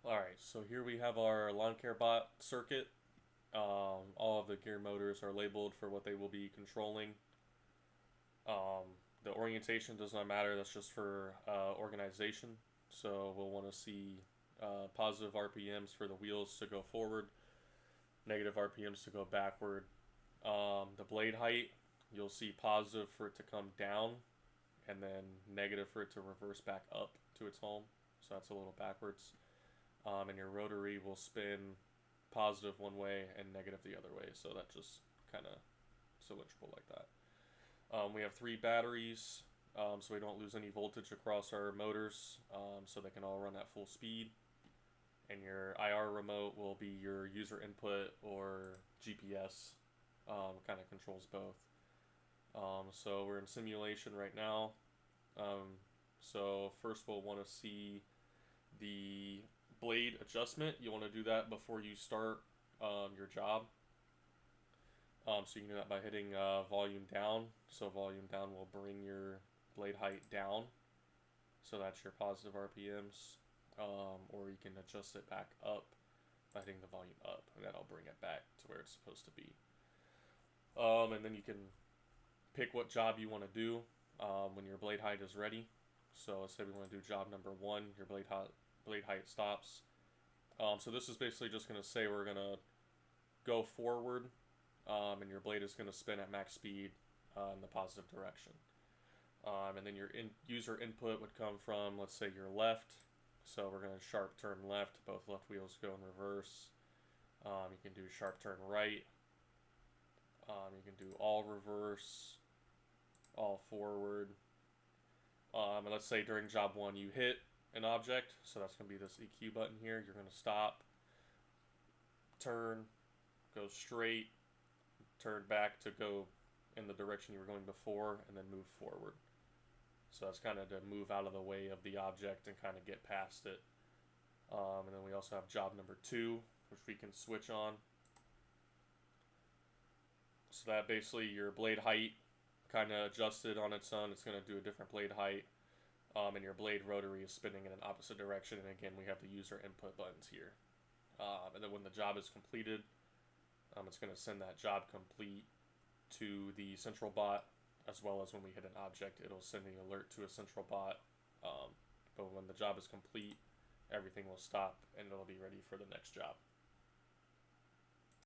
Alright, so here we have our lawn care bot circuit. All of the gear motors are labeled for what they will be controlling. The orientation does not matter, that's just for organization. So we'll want to see positive RPMs for the wheels to go forward, negative RPMs to go backward. The blade height, you'll see positive for it to come down, and then negative for it to reverse back up to its home. So that's a little backwards. And your rotary will spin positive one way and negative the other way. So that just kind of cylindrical like that. We have 3 batteries, so we don't lose any voltage across our motors, so they can all run at full speed. And your IR remote will be your user input or GPS, kind of controls both. So we're in simulation right now. So first we'll want to see the blade adjustment. You want to do that before you start your job. So you can do that by hitting volume down. So volume down will bring your blade height down. So that's your positive RPMs. Or you can adjust it back up by hitting the volume up, and that'll bring it back to where it's supposed to be. And then you can pick what job you want to do when your blade height is ready. So let's say we want to do job number 1. Your blade height stops. So this is basically just going to say we're going to go forward, and your blade is going to spin at max speed in the positive direction. And then your user input would come from, let's say, your left. So we're going to sharp turn left. Both left wheels go in reverse. You can do sharp turn right. You can do all reverse, all forward. And let's say during job 1 you hit an object. So that's going to be this EQ button here. You're going to stop, turn, go straight, turn back to go in the direction you were going before, and then move forward. So that's kind of to move out of the way of the object and kind of get past it. And then we also have job number 2, which we can switch on. So that basically your blade height kind of adjusted on its own. It's going to do a different blade height. And your blade rotary is spinning in an opposite direction. And again, we have the user input buttons here. And then when the job is completed, it's going to send that job complete to the central bot, as well as when we hit an object, it'll send the alert to a central bot. But when the job is complete, everything will stop and it'll be ready for the next job.